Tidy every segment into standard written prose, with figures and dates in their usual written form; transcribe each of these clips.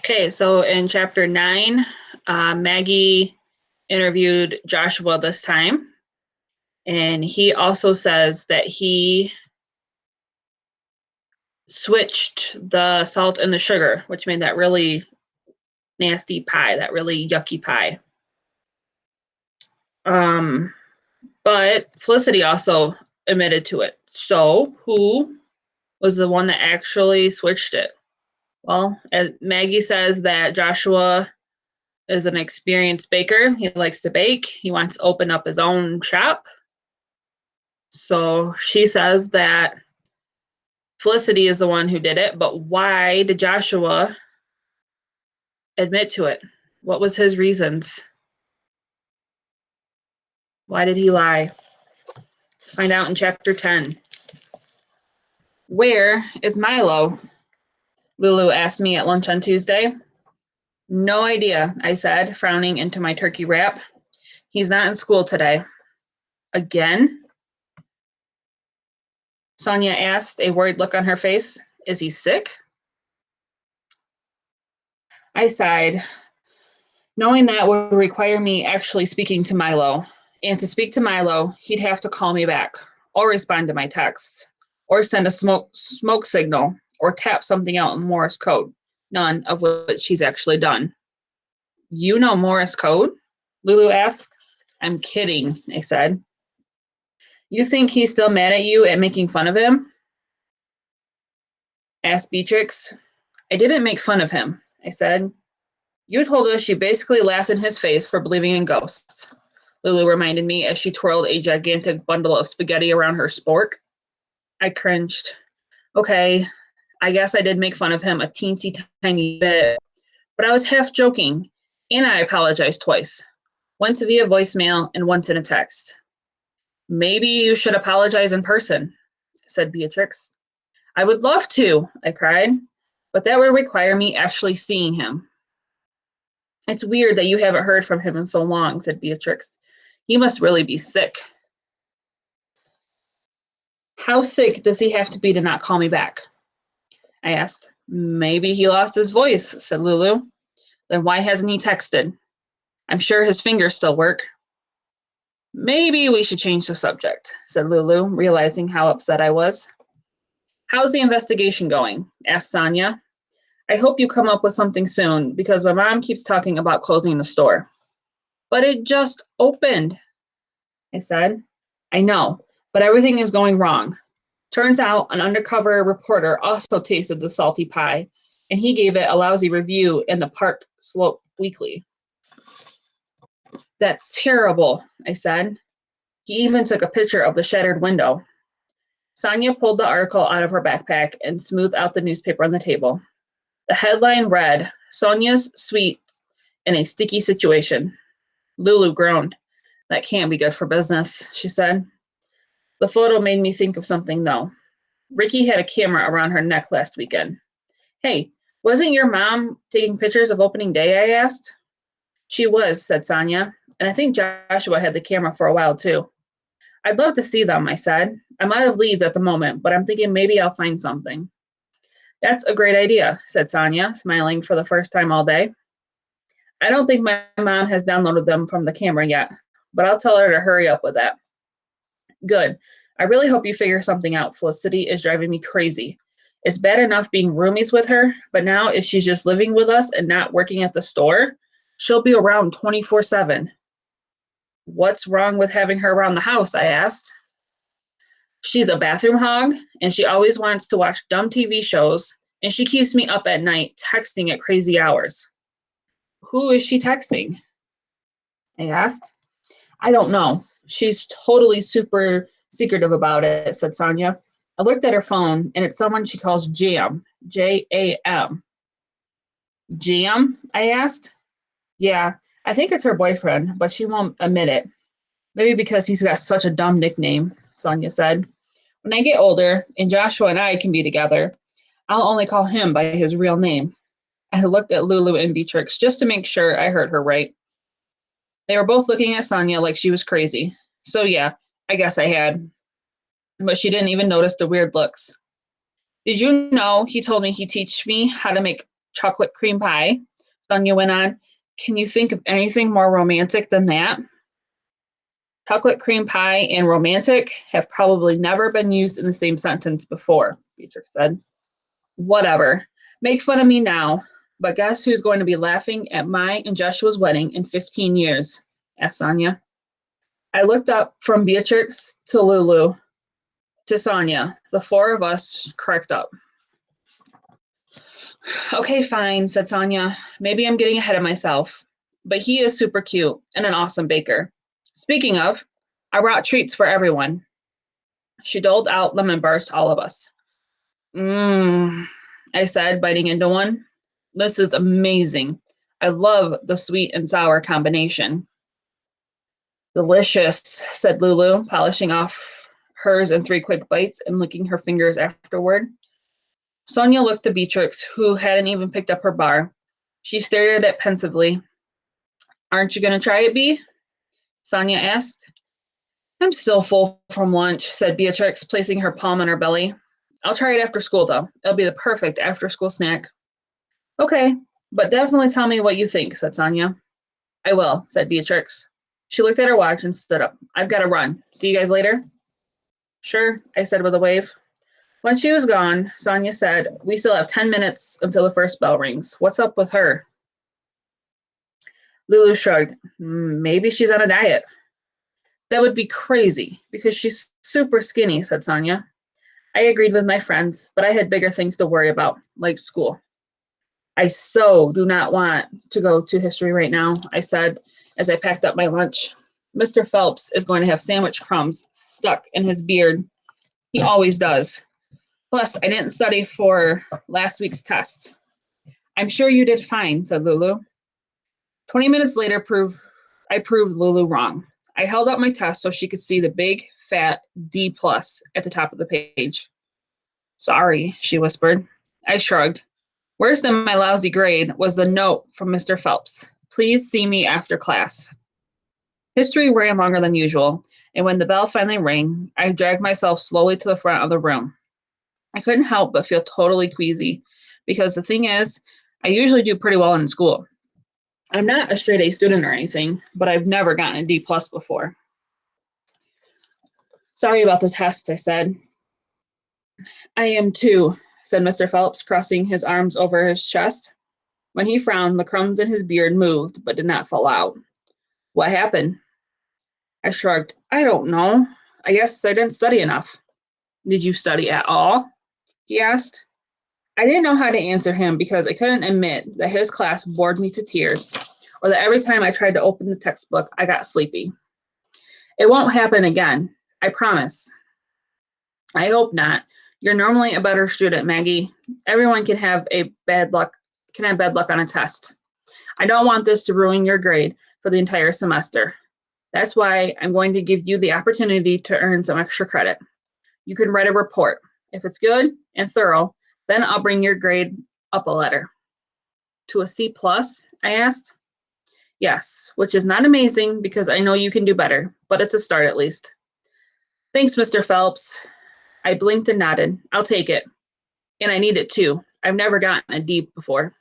Okay, so in chapter 9, Maggie interviewed Joshua this time, and he also says that he switched the salt and the sugar, which made that really nasty pie, that really yucky pie. But Felicity also admitted to it. So who was the one that actually switched it? Well, as Maggie says that Joshua is an experienced baker. He likes to bake. He wants to open up his own shop. So she says that Felicity is the one who did it, but why did Joshua admit to it? What was his reasons? Why did he lie? Find out in chapter 10. Where is Milo? Lulu asked me at lunch on Tuesday. No idea, I said, frowning into my turkey wrap. He's not in school today. Again? Sonia asked, a worried look on her face. Is he sick? I sighed, knowing that would require me actually speaking to Milo. And to speak to Milo, he'd have to call me back, or respond to my texts, or send a smoke signal, or tap something out in Morse code, none of which he's actually done. You know Morse code? Lulu asked. I'm kidding, I said. You think he's still mad at you at making fun of him? Asked Beatrix. I didn't make fun of him, I said. You told us you basically laughed in his face for believing in ghosts, Lulu reminded me as she twirled a gigantic bundle of spaghetti around her spork. I cringed. Okay, I guess I did make fun of him a teensy tiny bit, but I was half joking, and I apologized twice, once via voicemail and once in a text. Maybe you should apologize in person, said Beatrix. I would love to, I cried, but that would require me actually seeing him. It's weird that you haven't heard from him in so long, said Beatrix. He must really be sick. How sick does he have to be to not call me back? I asked. Maybe he lost his voice, said Lulu. Then why hasn't he texted? I'm sure his fingers still work. Maybe we should change the subject, said Lulu, realizing how upset I was. How's the investigation going? Asked Sonia. I hope you come up with something soon, because my mom keeps talking about closing the store. But it just opened, I said. I know, but everything is going wrong. Turns out an undercover reporter also tasted the salty pie, and he gave it a lousy review in the Park Slope Weekly. That's terrible, I said. He even took a picture of the shattered window. Sonia pulled the article out of her backpack and smoothed out the newspaper on the table. The headline read, Sonia's Sweets in a Sticky Situation. Lulu groaned. That can't be good for business, she said. The photo made me think of something, though. Ricky had a camera around her neck last weekend. Hey, wasn't your mom taking pictures of opening day, I asked? She was, said Sonia, and I think Joshua had the camera for a while, too. I'd love to see them, I said. I'm out of leads at the moment, but I'm thinking maybe I'll find something. That's a great idea, said Sonia, smiling for the first time all day. I don't think my mom has downloaded them from the camera yet, but I'll tell her to hurry up with that. Good. I really hope you figure something out. Felicity is driving me crazy. It's bad enough being roomies with her, but now if she's just living with us and not working at the store, she'll be around 24/7. What's wrong with having her around the house? I asked. She's a bathroom hog, and she always wants to watch dumb TV shows, and she keeps me up at night texting at crazy hours. Who is she texting? I asked. I don't know. She's totally super secretive about it, said Sonia. I looked at her phone, and it's someone she calls Jam, Jam. Jam? I asked. Yeah, I think it's her boyfriend, but she won't admit it. Maybe because he's got such a dumb nickname, Sonia said. When I get older, and Joshua and I can be together, I'll only call him by his real name. I looked at Lulu and Beatrix just to make sure I heard her right. They were both looking at Sonia like she was crazy. So yeah, I guess I had. But she didn't even notice the weird looks. Did you know he told me he'd teach me how to make chocolate cream pie. Sonia went on. Can you think of anything more romantic than that? Chocolate cream pie and romantic have probably never been used in the same sentence before, Beatrix said. Whatever. Make fun of me now, but guess who's going to be laughing at my and Joshua's wedding in 15 years? Asked Sonia. I looked up from Beatrix to Lulu to Sonia. The four of us cracked up. Okay, fine, said Sonia. Maybe I'm getting ahead of myself, but he is super cute and an awesome baker. Speaking of, I brought treats for everyone. She doled out lemon bars to all of us. I said, biting into one. This is amazing. I love the sweet and sour combination. Delicious, said Lulu, polishing off hers in 3 quick bites and licking her fingers afterward. Sonia looked to Beatrix, who hadn't even picked up her bar. She stared at it pensively. Aren't you going to try it, Bea? Sonia asked. I'm still full from lunch, said Beatrix, placing her palm on her belly. I'll try it after school, though. It'll be the perfect after-school snack. Okay, but definitely tell me what you think, said Sonia. I will, said Beatrix. She looked at her watch and stood up. I've got to run. See you guys later? Sure, I said with a wave. When she was gone, Sonia said, we still have 10 minutes until the first bell rings. What's up with her? Lulu shrugged. Maybe she's on a diet. That would be crazy, because she's super skinny, said Sonia. I agreed with my friends, but I had bigger things to worry about, like school. I so do not want to go to history right now, I said as I packed up my lunch. Mr. Phelps is going to have sandwich crumbs stuck in his beard. He always does. Plus, I didn't study for last week's test. I'm sure you did fine, said Lulu. 20 minutes later, I proved Lulu wrong. I held up my test so she could see the big, fat D+ at the top of the page. Sorry, she whispered. I shrugged. Worse than my lousy grade was the note from Mr. Phelps. Please see me after class. History ran longer than usual, and when the bell finally rang, I dragged myself slowly to the front of the room. I couldn't help but feel totally queasy, because the thing is, I usually do pretty well in school. I'm not a straight A student or anything, but I've never gotten a D+ before. Sorry about the test, I said. I am too, said Mr. Phelps, crossing his arms over his chest. When he frowned, the crumbs in his beard moved, but did not fall out. What happened? I shrugged. I don't know. I guess I didn't study enough. Did you study at all? He asked. I didn't know how to answer him because I couldn't admit that his class bored me to tears, or that every time I tried to open the textbook, I got sleepy. It won't happen again. I promise. I hope not. You're normally a better student, Maggie. Everyone can have bad luck on a test. I don't want this to ruin your grade for the entire semester. That's why I'm going to give you the opportunity to earn some extra credit. You can write a report. If it's good and thorough, then I'll bring your grade up a letter. To a C+? I asked. Yes, which is not amazing because I know you can do better, but it's a start at least. Thanks, Mr. Phelps. I blinked and nodded. I'll take it. And I need it too. I've never gotten a D before.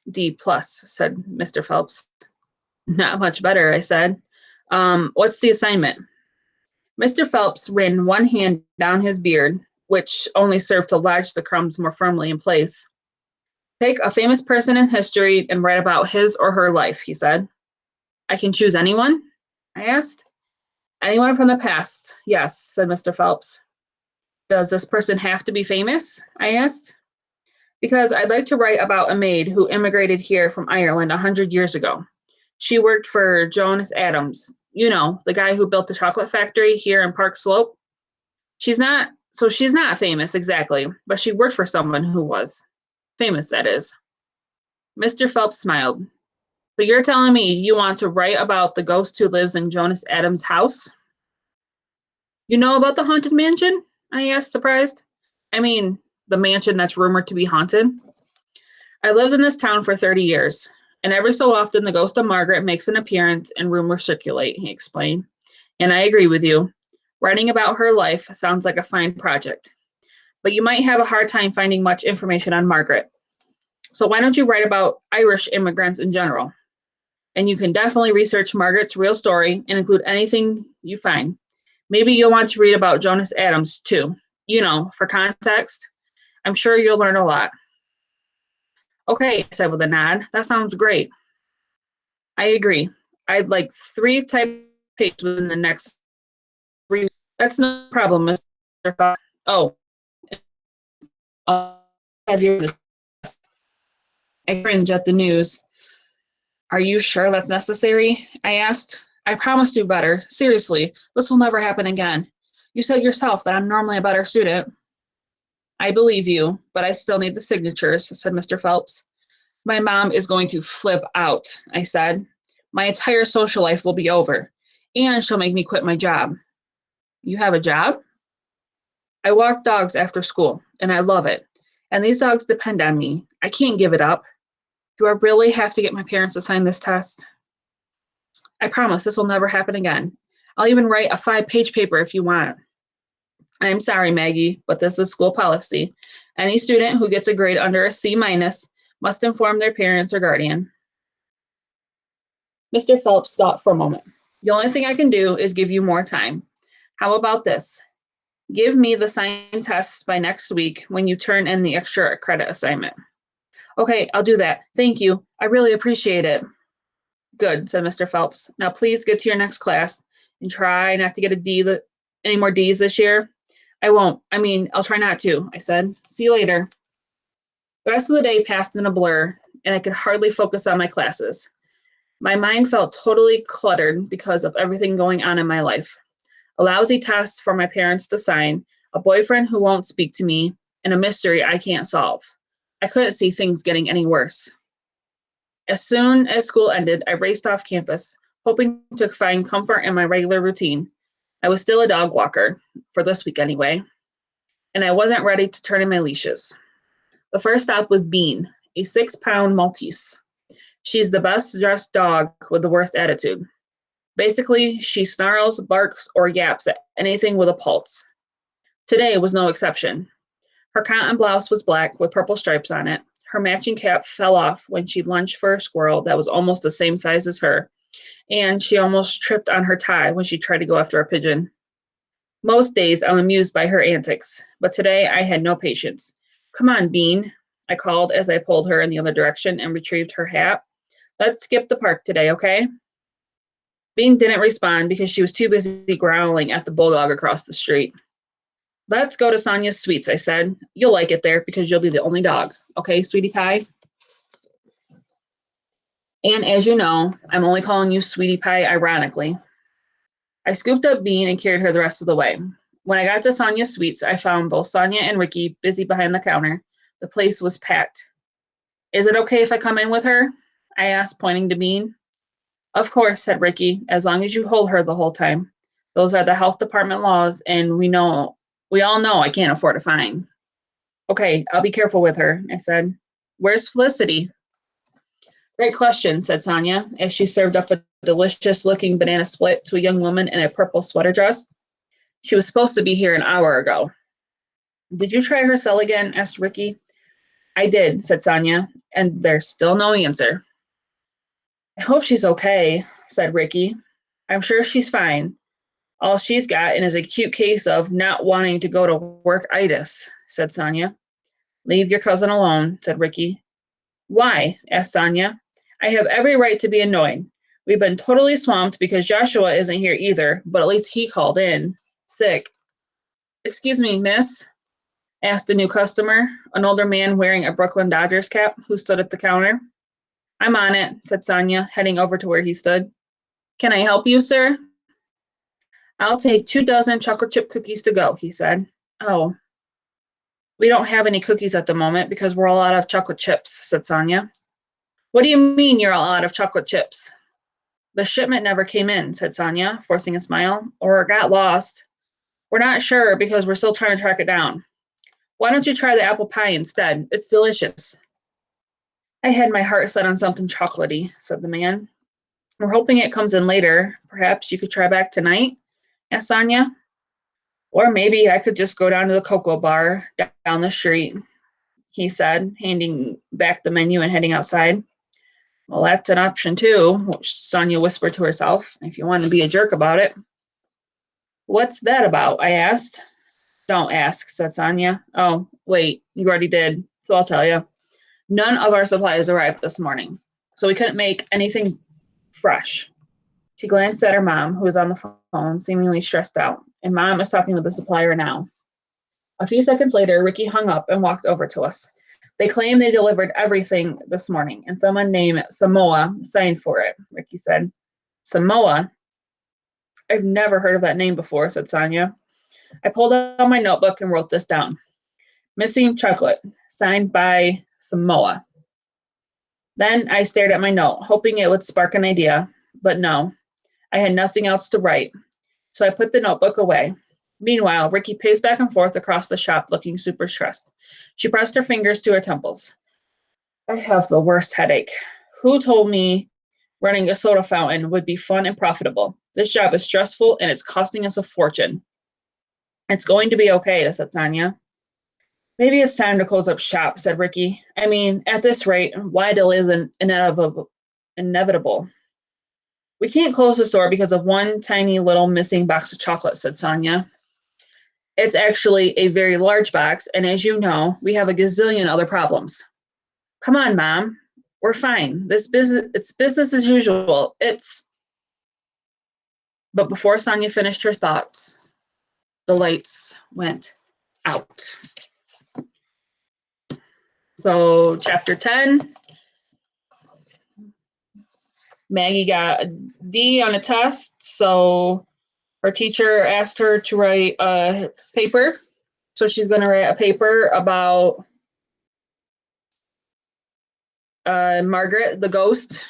D+, said Mr. Phelps. Not much better, I said. What's the assignment? Mr. Phelps ran one hand down his beard, which only served to lodge the crumbs more firmly in place. Pick a famous person in history and write about his or her life, he said. I can choose anyone? I asked. Anyone from the past, yes, said Mr. Phelps. Does this person have to be famous? I asked. Because I'd like to write about a maid who immigrated here from Ireland 100 years ago. She worked for Jonas Adams, you know, the guy who built the chocolate factory here in Park Slope. She's not famous exactly, but she worked for someone who was. Famous, that is. Mr. Phelps smiled. But you're telling me you want to write about the ghost who lives in Jonas Adams' house? You know about the haunted mansion? I asked, surprised. I mean, the mansion that's rumored to be haunted. I lived in this town for 30 years, and every so often the ghost of Margaret makes an appearance and rumors circulate, he explained. And I agree with you. Writing about her life sounds like a fine project. But you might have a hard time finding much information on Margaret. So why don't you write about Irish immigrants in general? And you can definitely research Margaret's real story and include anything you find. Maybe you'll want to read about Jonas Adams too. For context. I'm sure you'll learn a lot. Okay, I said with a nod. That sounds great. I agree. I'd like 3 type pages within the next 3 weeks. That's no problem, Mr. Fox. Oh, I'll have your. I cringe at the news. Are you sure that's necessary? I asked. I promised you better. Seriously, this will never happen again. You said yourself that I'm normally a better student. I believe you, but I still need the signatures, said Mr. Phelps. My mom is going to flip out, I said. My entire social life will be over, and she'll make me quit my job. You have a job? I walk dogs after school, and I love it. And these dogs depend on me. I can't give it up. Do I really have to get my parents to sign this test? I promise this will never happen again. I'll even write a 5-page paper if you want. I'm sorry, Maggie, but this is school policy. Any student who gets a grade under a C- must inform their parents or guardian. Mr. Phelps thought for a moment. The only thing I can do is give you more time. How about this? Give me the signed tests by next week when you turn in the extra credit assignment. Okay, I'll do that. Thank you. I really appreciate it. Good, said Mr. Phelps. Now please get to your next class and try not to get any more D's this year. I won't. I'll try not to, I said. See you later. The rest of the day passed in a blur, and I could hardly focus on my classes. My mind felt totally cluttered because of everything going on in my life. A lousy test for my parents to sign, a boyfriend who won't speak to me, and a mystery I can't solve. I couldn't see things getting any worse. As soon as school ended, I raced off campus, hoping to find comfort in my regular routine. I was still a dog walker, for this week anyway, and I wasn't ready to turn in my leashes. The first stop was Bean, a 6-pound Maltese. She's the best dressed dog with the worst attitude. Basically, she snarls, barks, or yaps at anything with a pulse. Today was no exception. Her cotton blouse was black with purple stripes on it. Her matching cap fell off when she lunged for a squirrel that was almost the same size as her, and she almost tripped on her tie when she tried to go after a pigeon. Most days I'm amused by her antics, but today I had no patience. Come on, Bean, I called as I pulled her in the other direction and retrieved her hat. Let's skip the park today, okay? Bean didn't respond because she was too busy growling at the bulldog across the street. Let's go to Sonia's Sweets, I said. You'll like it there because you'll be the only dog. Okay, sweetie pie? And as you know, I'm only calling you sweetie pie ironically. I scooped up Bean and carried her the rest of the way. When I got to Sonia's Sweets, I found both Sonia and Ricky busy behind the counter. The place was packed. Is it okay if I come in with her? I asked, pointing to Bean. Of course, said Ricky, as long as you hold her the whole time. Those are the health department laws, and we all know I can't afford a fine. Okay, I'll be careful with her, I said. Where's Felicity? Great question, said Sonia, as she served up a delicious-looking banana split to a young woman in a purple sweater dress. She was supposed to be here an hour ago. Did you try her cell again? Asked Ricky. I did, said Sonia, and there's still no answer. I hope she's okay, said Ricky. I'm sure she's fine. All she's got is a cute case of not wanting to go to work-itis, said Sonia. Leave your cousin alone, said Ricky. Why? Asked Sonia. I have every right to be annoyed. We've been totally swamped because Joshua isn't here either, but at least he called in sick. Excuse me, miss? Asked a new customer, an older man wearing a Brooklyn Dodgers cap who stood at the counter. I'm on it, said Sonia, heading over to where he stood. Can I help you, sir? I'll take 2 dozen chocolate chip cookies to go, he said. Oh. We don't have any cookies at the moment because we're all out of chocolate chips, said Sonia. What do you mean you're all out of chocolate chips? The shipment never came in, said Sonia, forcing a smile, or it got lost. We're not sure because we're still trying to track it down. Why don't you try the apple pie instead? It's delicious. I had my heart set on something chocolatey, said the man. We're hoping it comes in later. Perhaps you could try back tonight? Asked Sonia. Or maybe I could just go down to the cocoa bar down the street. he said, handing back the menu and heading outside. Well, that's an option too, Sonia whispered to herself, if you want to be a jerk about it. What's that about? I asked. Don't ask, said Sonia. Oh, wait, you already did, so I'll tell you. None of our supplies arrived this morning, so we couldn't make anything fresh. She glanced at her mom, who was on the phone, seemingly stressed out, and Mom is talking with the supplier now. A few seconds later, Ricky hung up and walked over to us. They claim they delivered everything this morning, and someone named Samoa signed for it, Ricky said. Samoa? I've never heard of that name before, said Sonia. I pulled out my notebook and wrote this down. Missing chocolate, signed by Samoa. Then I stared at my note, hoping it would spark an idea, but no, I had nothing else to write, so I put the notebook away. Meanwhile, Ricky paced back and forth across the shop, looking super stressed. She pressed her fingers to her temples. I have the worst headache. Who told me running a soda fountain would be fun and profitable? This job is stressful and it's costing us a fortune. It's going to be okay, said Tanya. Maybe it's time to close up shop, said Ricky. I mean, at this rate, why delay the inevitable? We can't close the store because of one tiny little missing box of chocolate, said Sonia. It's actually a very large box, and as you know, we have a gazillion other problems. Come on, Mom. We're fine. It's business as usual. But before Sonia finished her thoughts, the lights went out. So, chapter 10, Maggie got a D on a test, so her teacher asked her to write a paper. So she's going to write a paper about Margaret, the ghost,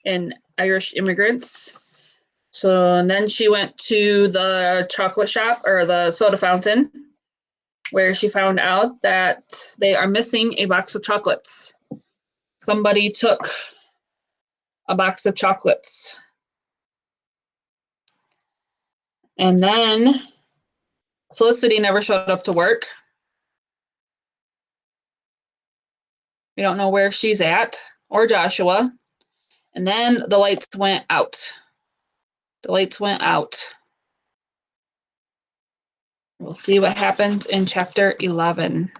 and Irish immigrants. So and then she went to the chocolate shop or the soda fountain, where she found out that they are missing a box of chocolates. Somebody took a box of chocolates. And then Felicity never showed up to work. We don't know where she's at, or Joshua. And then the lights went out. The lights went out. We'll see what happens in chapter 11.